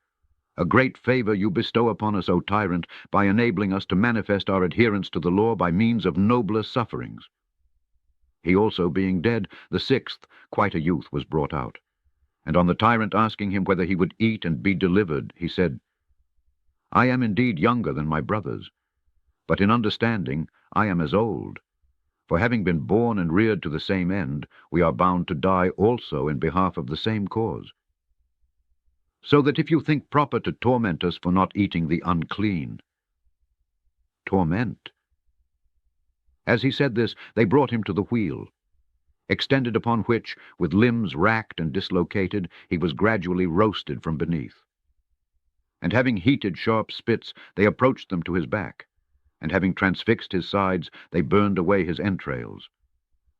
Speaker 1: A great favor you bestow upon us, O tyrant, by enabling us to manifest our adherence to the law by means of nobler sufferings. He also, being dead, the sixth, quite a youth, was brought out. And on the tyrant asking him whether he would eat and be delivered, he said, I am indeed younger than my brothers, but in understanding I am as old. For having been born and reared to the same end, we are bound to die also in behalf of the same cause. So that if you think proper to torment us for not eating the unclean, torment. As he said this, they brought him to the wheel, extended upon which, with limbs racked and dislocated, he was gradually roasted from beneath. And having heated sharp spits, they approached them to his back, and having transfixed his sides, they burned away his entrails.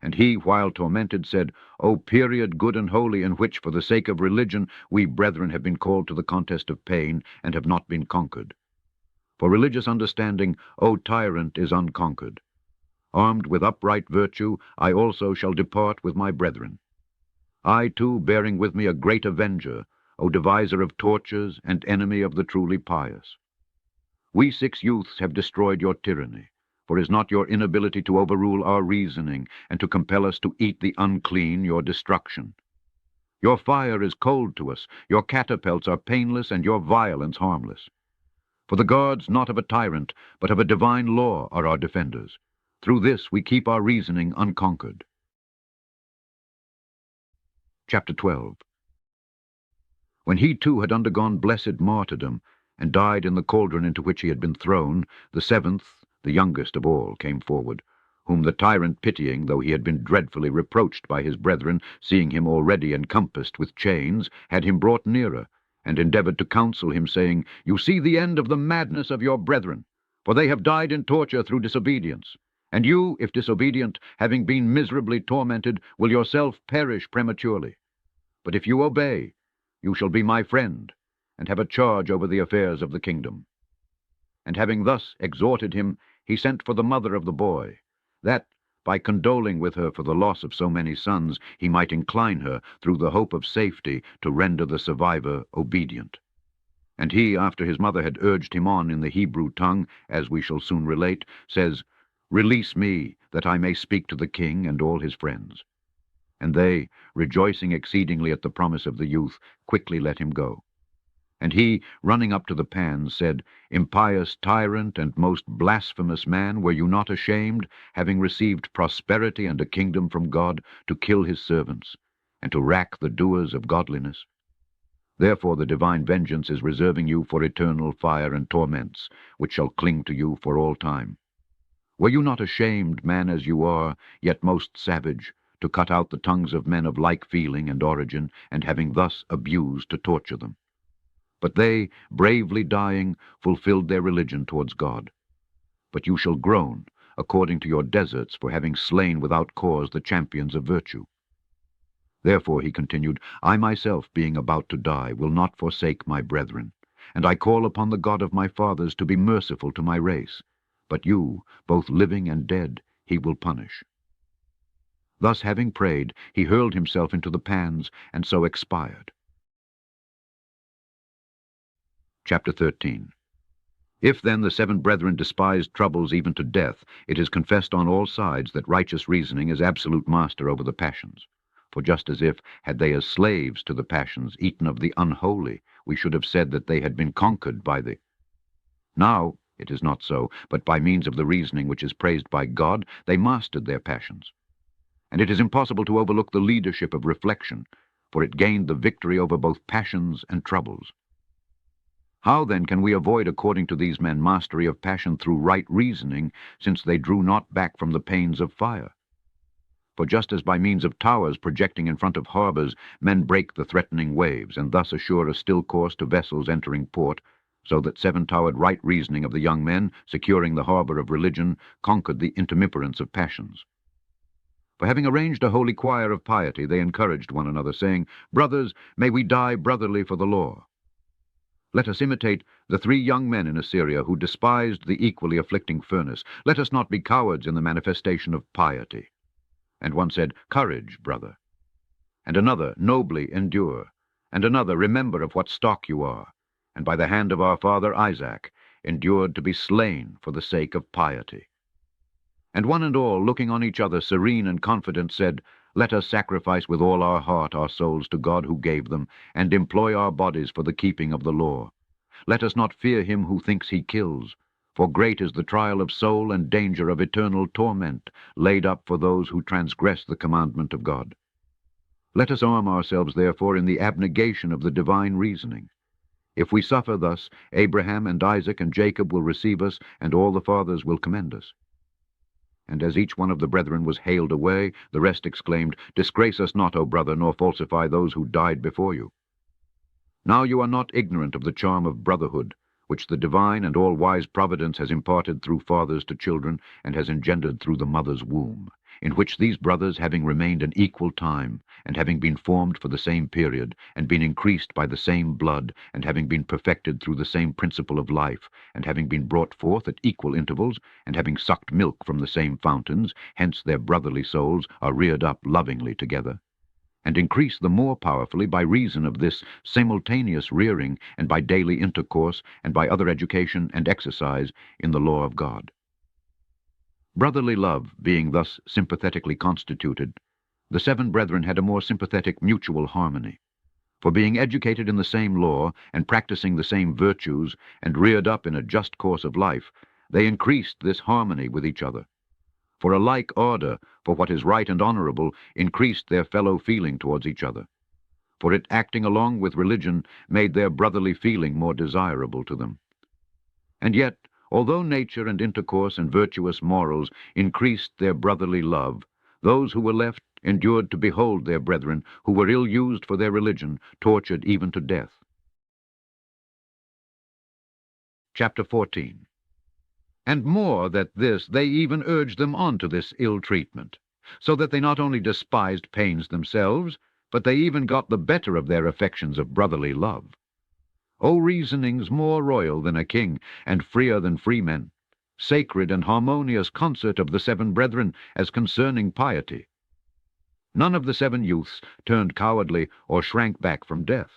Speaker 1: And he, while tormented, said, O period good and holy, in which, for the sake of religion, we brethren have been called to the contest of pain, and have not been conquered. For religious understanding, O tyrant, is unconquered. Armed with upright virtue, I also shall depart with my brethren. I too, bearing with me a great avenger, O deviser of tortures and enemy of the truly pious. We 6 youths have destroyed your tyranny, for is not your inability to overrule our reasoning, and to compel us to eat the unclean your destruction? Your fire is cold to us, your catapults are painless, and your violence harmless. For the guards not of a tyrant, but of a divine law, are our defenders. Through this we keep our reasoning unconquered. Chapter 12. When he too had undergone blessed martyrdom, and died in the cauldron into which he had been thrown, the 7th, the youngest of all, came forward, whom the tyrant pitying, though he had been dreadfully reproached by his brethren, seeing him already encompassed with chains, had him brought nearer, and endeavored to counsel him, saying, You see the end of the madness of your brethren, for they have died in torture through disobedience. And you, if disobedient, having been miserably tormented, will yourself perish prematurely. But if you obey, you shall be my friend, and have a charge over the affairs of the kingdom. And having thus exhorted him, he sent for the mother of the boy, that, by condoling with her for the loss of so many sons, he might incline her, through the hope of safety, to render the survivor obedient. And he, after his mother had urged him on in the Hebrew tongue, as we shall soon relate, says, Release me, that I may speak to the king and all his friends. And they, rejoicing exceedingly at the promise of the youth, quickly let him go. And he, running up to the pans, said, Impious tyrant and most blasphemous man, were you not ashamed, having received prosperity and a kingdom from God, to kill his servants, and to rack the doers of godliness? Therefore the divine vengeance is reserving you for eternal fire and torments, which shall cling to you for all time. Were you not ashamed, man as you are, yet most savage, to cut out the tongues of men of like feeling and origin, and having thus abused to torture them? But they, bravely dying, fulfilled their religion towards God. But you shall groan, according to your deserts, for having slain without cause the champions of virtue. Therefore, he continued, I myself, being about to die, will not forsake my brethren, and I call upon the God of my fathers to be merciful to my race. But you, both living and dead, he will punish. Thus having prayed, he hurled himself into the pans, and so expired. Chapter 13. If then the 7 brethren despised troubles even to death, it is confessed on all sides that righteous reasoning is absolute master over the passions. For just as if, had they as slaves to the passions eaten of the unholy, we should have said that they had been conquered by the... Now it is not so, but by means of the reasoning which is praised by God, they mastered their passions. And it is impossible to overlook the leadership of reflection, for it gained the victory over both passions and troubles. How then can we avoid according to these men mastery of passion through right reasoning, since they drew not back from the pains of fire? For just as by means of towers projecting in front of harbors men break the threatening waves, and thus assure a still course to vessels entering port, so that 7-towered right reasoning of the young men, securing the harbor of religion, conquered the intermiperance of passions. For having arranged a holy choir of piety, they encouraged one another, saying, Brothers, may we die brotherly for the law. Let us imitate the 3 young men in Assyria who despised the equally afflicting furnace. Let us not be cowards in the manifestation of piety. And one said, Courage, brother. And another, Nobly endure. And another, Remember of what stock you are. And by the hand of our father Isaac, endured to be slain for the sake of piety. And one and all, looking on each other serene and confident, said, Let us sacrifice with all our heart our souls to God who gave them, and employ our bodies for the keeping of the law. Let us not fear him who thinks he kills, for great is the trial of soul and danger of eternal torment laid up for those who transgress the commandment of God. Let us arm ourselves, therefore, in the abnegation of the divine reasoning. If we suffer thus, Abraham and Isaac and Jacob will receive us, and all the fathers will commend us. And as each one of the brethren was haled away, the rest exclaimed, Disgrace us not, O brother, nor falsify those who died before you. Now you are not ignorant of the charm of brotherhood, which the divine and all-wise providence has imparted through fathers to children, and has engendered through the mother's womb, in which these brothers, having remained an equal time, and having been formed for the same period, and been increased by the same blood, and having been perfected through the same principle of life, and having been brought forth at equal intervals, and having sucked milk from the same fountains, hence their brotherly souls are reared up lovingly together, and increase the more powerfully by reason of this simultaneous rearing, and by daily intercourse, and by other education and exercise in the law of God. Brotherly love being thus sympathetically constituted, the 7 brethren had a more sympathetic mutual harmony. For being educated in the same law, and practicing the same virtues, and reared up in a just course of life, they increased this harmony with each other. For a like order, for what is right and honorable, increased their fellow feeling towards each other. For it, acting along with religion, made their brotherly feeling more desirable to them. And yet, although nature and intercourse and virtuous morals increased their brotherly love, those who were left endured to behold their brethren, who were ill-used for their religion, tortured even to death. Chapter 14. And more than this, they even urged them on to this ill treatment, so that they not only despised pains themselves, but they even got the better of their affections of brotherly love. O reasonings more royal than a king, and freer than freemen, sacred and harmonious concert of the 7 brethren, as concerning piety! None of the 7 youths turned cowardly or shrank back from death,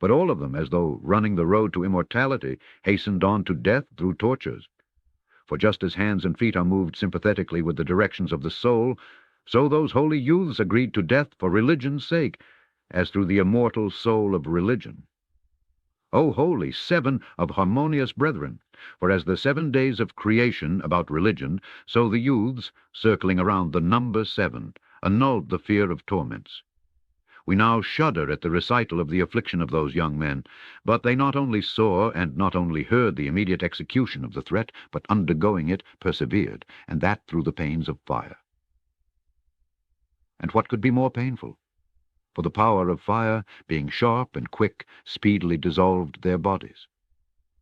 Speaker 1: but all of them, as though running the road to immortality, hastened on to death through tortures. For just as hands and feet are moved sympathetically with the directions of the soul, so those holy youths agreed to death for religion's sake, as through the immortal soul of religion. O holy 7 of harmonious brethren! For as the 7 days of creation about religion, so the youths, circling around the number 7, annulled the fear of torments. We now shudder at the recital of the affliction of those young men, but they not only saw and not only heard the immediate execution of the threat, but undergoing it, persevered, and that through the pains of fire. And what could be more painful? For the power of fire, being sharp and quick, speedily dissolved their bodies.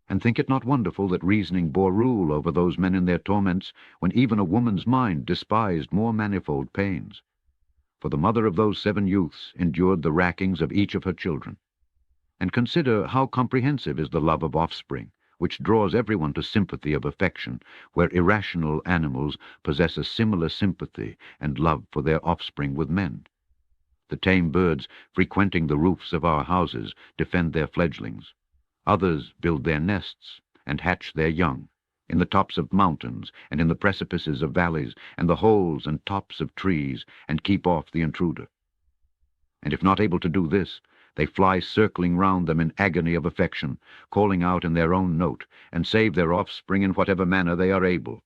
Speaker 1: And think it not wonderful that reasoning bore rule over those men in their torments, when even a woman's mind despised more manifold pains. For the mother of those 7 youths endured the rackings of each of her children. And consider how comprehensive is the love of offspring, which draws everyone to sympathy of affection, where irrational animals possess a similar sympathy and love for their offspring with men. The tame birds, frequenting the roofs of our houses, defend their fledglings. Others build their nests and hatch their young, in the tops of mountains, and in the precipices of valleys, and the holes and tops of trees, and keep off the intruder. And if not able to do this, they fly circling round them in agony of affection, calling out in their own note, and save their offspring in whatever manner they are able.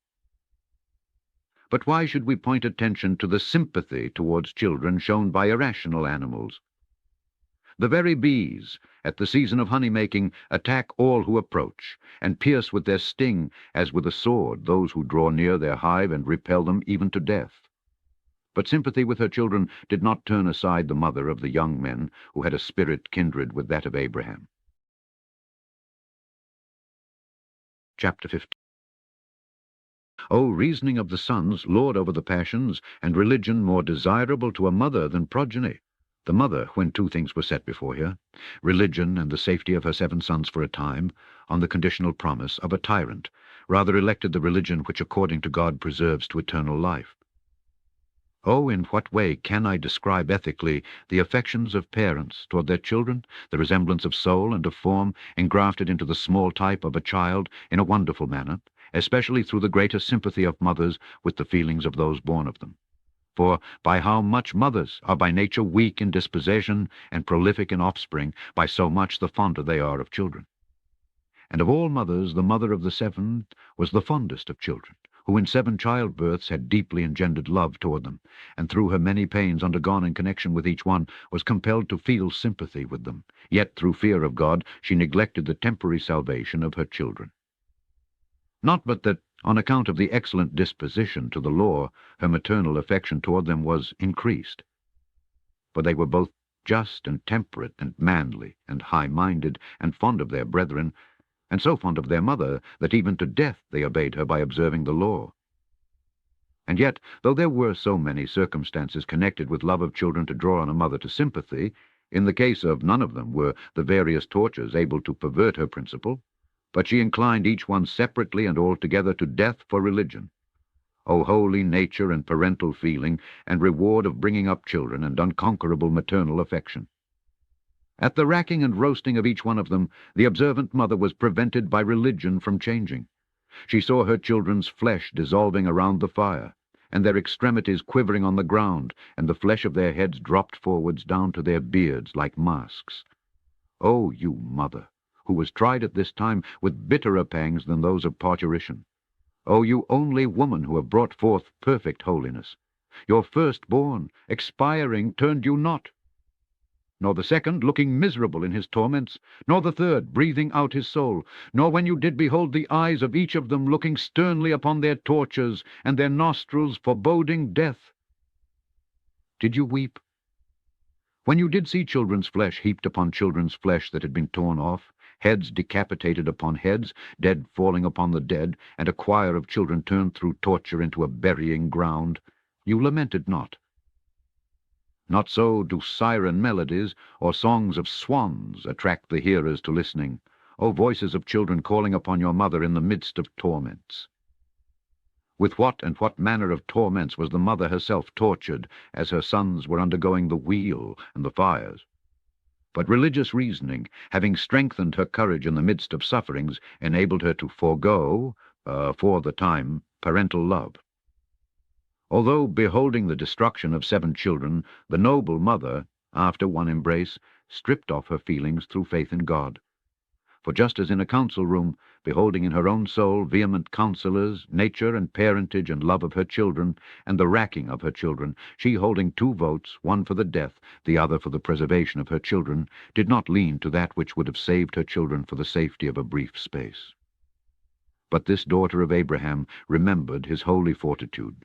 Speaker 1: But why should we point attention to the sympathy towards children shown by irrational animals? The very bees, at the season of honey-making, attack all who approach, and pierce with their sting, as with a sword, those who draw near their hive and repel them even to death. But sympathy with her children did not turn aside the mother of the young men who had a spirit kindred with that of Abraham. Chapter 15. O reasoning of the sons, lord over the passions, and religion more desirable to a mother than progeny! The mother, when 2 things were set before her, religion and the safety of her 7 sons for a time, on the conditional promise of a tyrant, rather elected the religion which according to God preserves to eternal life. Oh, in what way can I describe ethically the affections of parents toward their children, the resemblance of soul and of form engrafted into the small type of a child in a wonderful manner, especially through the greater sympathy of mothers with the feelings of those born of them. For by how much mothers are by nature weak in disposition and prolific in offspring, by so much the fonder they are of children. And of all mothers, the mother of the 7 was the fondest of children, who in 7 childbirths had deeply engendered love toward them, and through her many pains undergone in connection with each one, was compelled to feel sympathy with them. Yet through fear of God she neglected the temporary salvation of her children. Not but that, on account of the excellent disposition to the law, her maternal affection toward them was increased. For they were both just and temperate and manly and high-minded and fond of their brethren, and so fond of their mother that even to death they obeyed her by observing the law. And yet, though there were so many circumstances connected with love of children to draw on a mother to sympathy, in the case of none of them were the various tortures able to pervert her principle, but she inclined each one separately and altogether to death for religion. O holy nature and parental feeling, and reward of bringing up children, and unconquerable maternal affection! At the racking and roasting of each one of them, the observant mother was prevented by religion from changing. She saw her children's flesh dissolving around the fire, and their extremities quivering on the ground, and the flesh of their heads dropped forwards down to their beards like masks. O you mother, who was tried at this time with bitterer pangs than those of parturition! O you only woman who have brought forth perfect holiness! Your firstborn, expiring, turned you not, nor the second looking miserable in his torments, nor the third breathing out his soul, nor when you did behold the eyes of each of them looking sternly upon their tortures, and their nostrils foreboding death. Did you weep? When you did see children's flesh heaped upon children's flesh that had been torn off, heads decapitated upon heads, dead falling upon the dead, and a choir of children turned through torture into a burying ground, you lamented not. Not so do siren melodies or songs of swans attract the hearers to listening, O voices of children calling upon your mother in the midst of torments. With what and what manner of torments was the mother herself tortured, as her sons were undergoing the wheel and the fires! But religious reasoning, having strengthened her courage in the midst of sufferings, enabled her to forego, for the time, parental love. Although beholding the destruction of 7 children, the noble mother, after one embrace, stripped off her feelings through faith in God. For just as in a council room, beholding in her own soul vehement counselors, nature and parentage and love of her children, and the racking of her children, she holding 2 votes, one for the death, the other for the preservation of her children, did not lean to that which would have saved her children for the safety of a brief space. But this daughter of Abraham remembered his holy fortitude.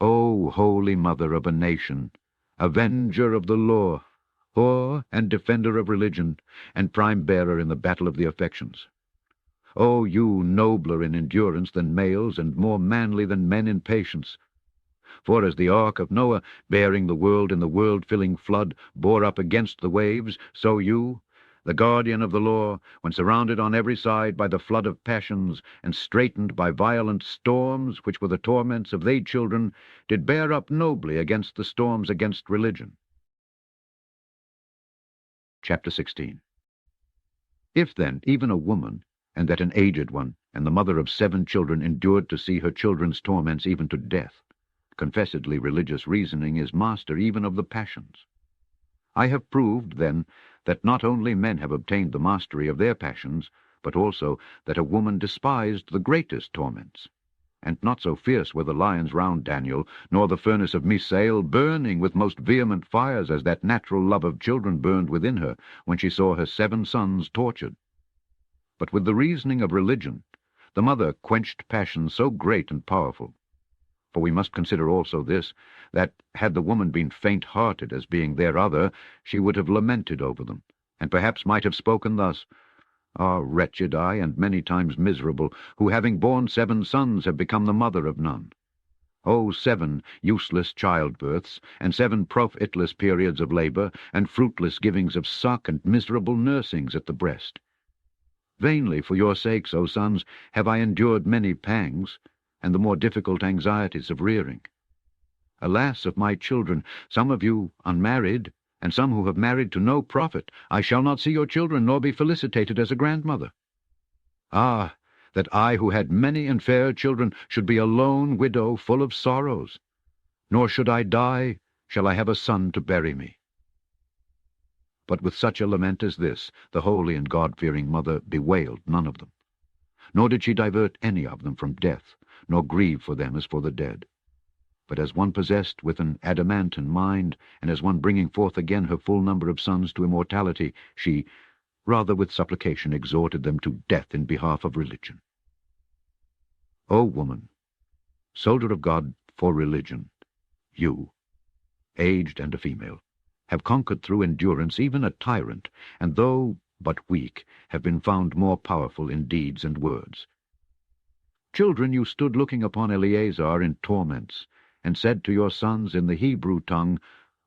Speaker 1: O holy mother of a nation, avenger of the law, whore and defender of religion, and prime bearer in the battle of the affections. O you nobler in endurance than males, and more manly than men in patience! For as the ark of Noah, bearing the world in the world-filling flood, bore up against the waves, so you, the guardian of the law, when surrounded on every side by the flood of passions, and straitened by violent storms, which were the torments of they children, did bear up nobly against the storms against religion. Chapter 16. If then even a woman, and that an aged one, and the mother of 7 children, endured to see her children's torments even to death, confessedly religious reasoning is master even of the passions. I have proved, then, that not only men have obtained the mastery of their passions, but also that a woman despised the greatest torments. And not so fierce were the lions round Daniel, nor the furnace of Misael burning with most vehement fires, as that natural love of children burned within her when she saw her 7 sons tortured. But with the reasoning of religion, the mother quenched passions so great and powerful. For we must consider also this, that had the woman been faint-hearted as being their other, she would have lamented over them, and perhaps might have spoken thus, Ah, wretched I, and many times miserable, who having borne 7 sons have become the mother of none. O 7 useless childbirths, and 7 profitless periods of labor, and fruitless givings of suck, and miserable nursings at the breast. Vainly for your sakes, O sons, have I endured many pangs, and the more difficult anxieties of rearing. Alas of my children, some of you unmarried, and some who have married to no profit, I shall not see your children, nor be felicitated as a grandmother. Ah, that I, who had many and fair children, should be a lone widow full of sorrows! Nor should I die, shall I have a son to bury me. But with such a lament as this, the holy and God-fearing mother bewailed none of them. Nor did she divert any of them from death, nor grieve for them as for the dead. But as one possessed with an adamantine mind, and as one bringing forth again her full number of sons to immortality, she, rather with supplication, exhorted them to death in behalf of religion. O woman, soldier of God for religion, you, aged and a female, have conquered through endurance even a tyrant, and though but weak, have been found more powerful in deeds and words. Children, you stood looking upon Eleazar in torments, and said to your sons in the Hebrew tongue,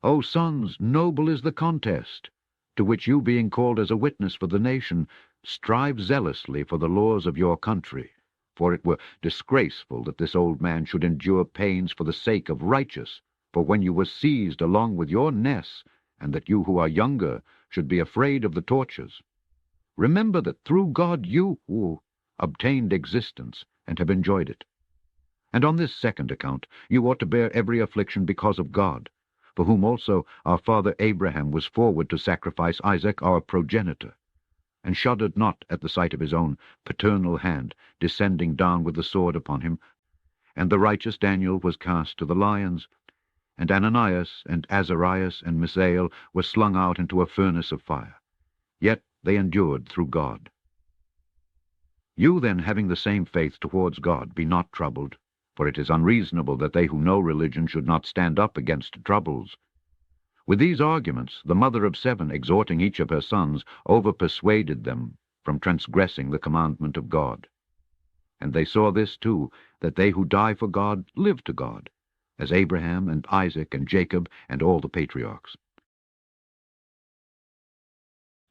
Speaker 1: O sons, noble is the contest, to which you, being called as a witness for the nation, strive zealously for the laws of your country. For it were disgraceful that this old man should endure pains for the sake of righteous, for when you were seized along with your ness, and that you who are younger should be afraid of the tortures. Remember that through God you obtained existence, and have enjoyed it. And on this second account you ought to bear every affliction because of God, for whom also our father Abraham was forward to sacrifice Isaac our progenitor, and shuddered not at the sight of his own paternal hand descending down with the sword upon him. And the righteous Daniel was cast to the lions, and Ananias and Azarias and Misael were slung out into a furnace of fire. Yet they endured through God. You then, having the same faith towards God, be not troubled, for it is unreasonable that they who know religion should not stand up against troubles. With these arguments, the mother of 7, exhorting each of her sons, over-persuaded them from transgressing the commandment of God. And they saw this too, that they who die for God live to God, as Abraham and Isaac and Jacob and all the patriarchs.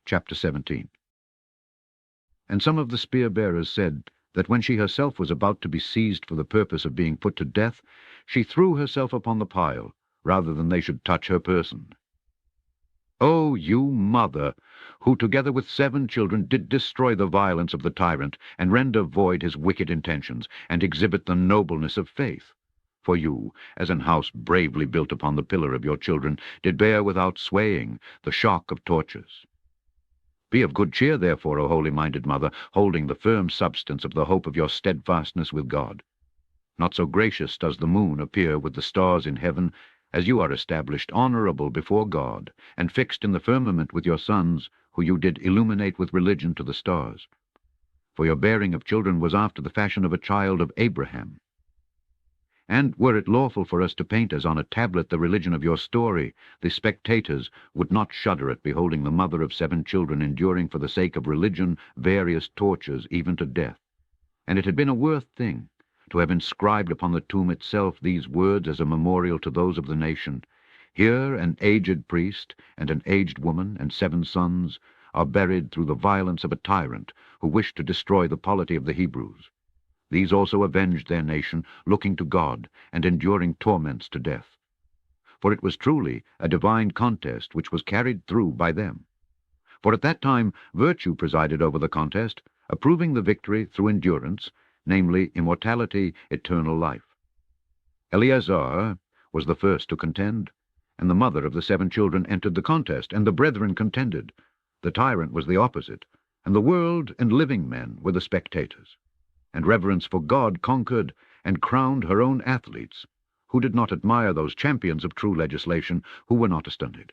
Speaker 1: Chapter 17. And some of the spear-bearers said that when she herself was about to be seized for the purpose of being put to death, she threw herself upon the pile, rather than they should touch her person. O you mother, who together with 7 children did destroy the violence of the tyrant, and render void his wicked intentions, and exhibit the nobleness of faith! For you, as an house bravely built upon the pillar of your children, did bear without swaying the shock of tortures. Be of good cheer, therefore, O holy-minded mother, holding the firm substance of the hope of your steadfastness with God. Not so gracious does the moon appear with the stars in heaven, as you are established honorable before God, and fixed in the firmament with your sons, who you did illuminate with religion to the stars. For your bearing of children was after the fashion of a child of Abraham. And were it lawful for us to paint as on a tablet the religion of your story, the spectators would not shudder at beholding the mother of 7 children enduring for the sake of religion various tortures, even to death. And it had been a worth thing to have inscribed upon the tomb itself these words as a memorial to those of the nation: Here an aged priest and an aged woman and 7 sons are buried through the violence of a tyrant who wished to destroy the polity of the Hebrews. These also avenged their nation, looking to God, and enduring torments to death. For it was truly a divine contest which was carried through by them. For at that time virtue presided over the contest, approving the victory through endurance, namely immortality, eternal life. Eleazar was the first to contend, and the mother of the 7 children entered the contest, and the brethren contended. The tyrant was the opposite, and the world and living men were the spectators. And reverence for God conquered and crowned her own athletes, who did not admire those champions of true legislation who were not astounded.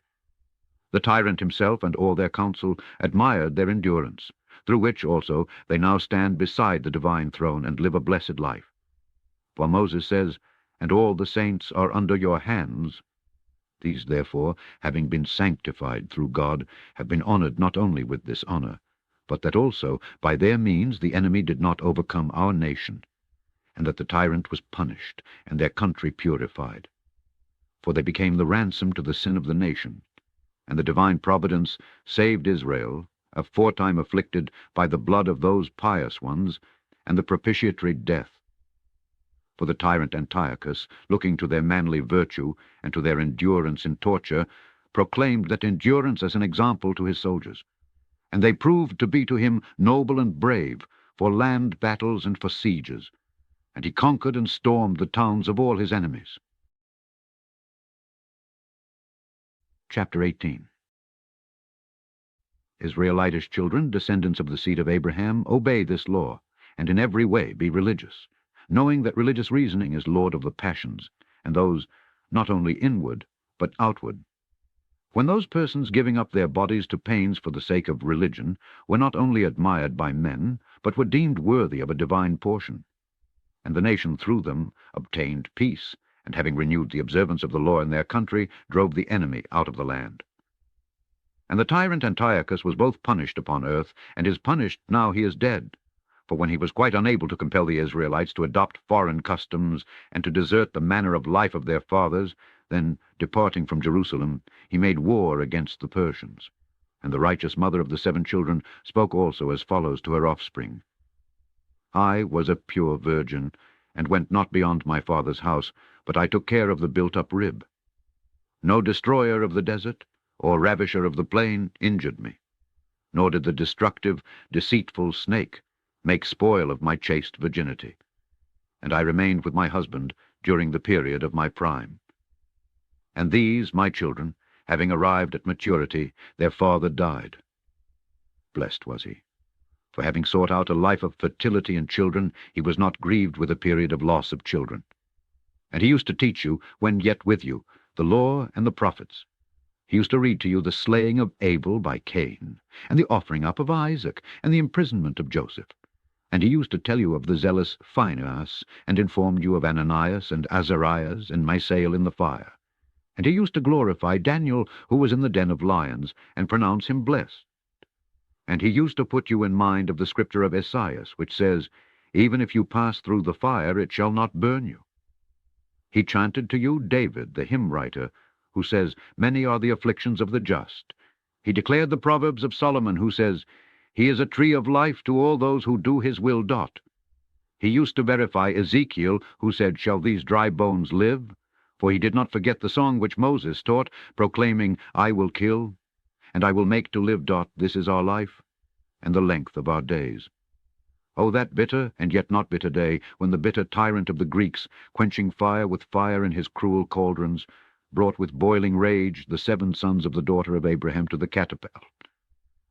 Speaker 1: The tyrant himself and all their council admired their endurance, through which also they now stand beside the divine throne and live a blessed life. For Moses says, And all the saints are under your hands. These, therefore, having been sanctified through God, have been honored not only with this honor, but that also by their means the enemy did not overcome our nation, and that the tyrant was punished, and their country purified. For they became the ransom to the sin of the nation, and the divine providence saved Israel, aforetime afflicted by the blood of those pious ones, and the propitiatory death. For the tyrant Antiochus, looking to their manly virtue and to their endurance in torture, proclaimed that endurance as an example to his soldiers. And they proved to be to him noble and brave, for land battles and for sieges. And he conquered and stormed the towns of all his enemies. Chapter 18. Israelitish children, descendants of the seed of Abraham, obey this law, and in every way be religious, knowing that religious reasoning is lord of the passions, and those not only inward, but outward. When those persons giving up their bodies to pains for the sake of religion were not only admired by men, but were deemed worthy of a divine portion. And the nation through them obtained peace, and having renewed the observance of the law in their country, drove the enemy out of the land. And the tyrant Antiochus was both punished upon earth, and is punished now he is dead. For when he was quite unable to compel the Israelites to adopt foreign customs, and to desert the manner of life of their fathers, then, departing from Jerusalem, he made war against the Persians. And the righteous mother of the 7 children spoke also as follows to her offspring: I was a pure virgin, and went not beyond my father's house, but I took care of the built-up rib. No destroyer of the desert, or ravisher of the plain, injured me, nor did the destructive, deceitful snake make spoil of my chaste virginity. And I remained with my husband during the period of my prime. And these, my children, having arrived at maturity, their father died. Blessed was he, for having sought out a life of fertility in children, he was not grieved with a period of loss of children. And he used to teach you, when yet with you, the law and the prophets. He used to read to you the slaying of Abel by Cain, and the offering up of Isaac, and the imprisonment of Joseph. And he used to tell you of the zealous Phinehas, and informed you of Ananias and Azarias and Misael in the fire. And he used to glorify Daniel, who was in the den of lions, and pronounce him blessed. And he used to put you in mind of the scripture of Esaias, which says, Even if you pass through the fire, it shall not burn you. He chanted to you David, the hymn-writer, who says, Many are the afflictions of the just. He declared the Proverbs of Solomon, who says, He is a tree of life to all those who do his will. He used to verify Ezekiel, who said, Shall these dry bones live? For he did not forget the song which Moses taught, proclaiming, I will kill, and I will make to live. This is our life, and the length of our days. Oh, that bitter and yet not bitter day, when the bitter tyrant of the Greeks, quenching fire with fire in his cruel cauldrons, brought with boiling rage the 7 sons of the daughter of Abraham to the catapult.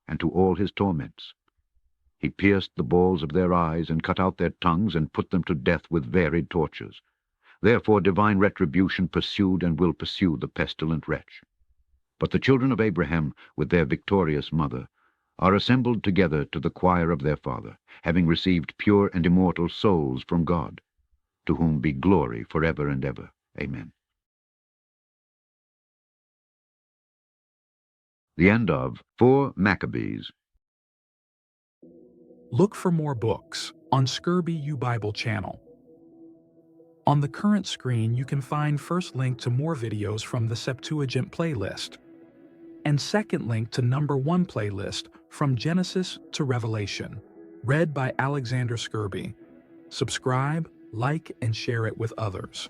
Speaker 1: and to all his torments. He pierced the balls of their eyes, and cut out their tongues, and put them to death with varied tortures. Therefore divine retribution pursued and will pursue the pestilent wretch. But the children of Abraham, with their victorious mother, are assembled together to the choir of their Father, having received pure and immortal souls from God, to whom be glory forever and ever. Amen. The end of 4 Maccabees.
Speaker 2: Look for more books on Scourby U Bible channel. On the current screen, you can find first link to more videos from the Septuagint playlist, and second link to number 1 playlist from Genesis to Revelation, read by Alexander Scourby. Subscribe, like, and share it with others.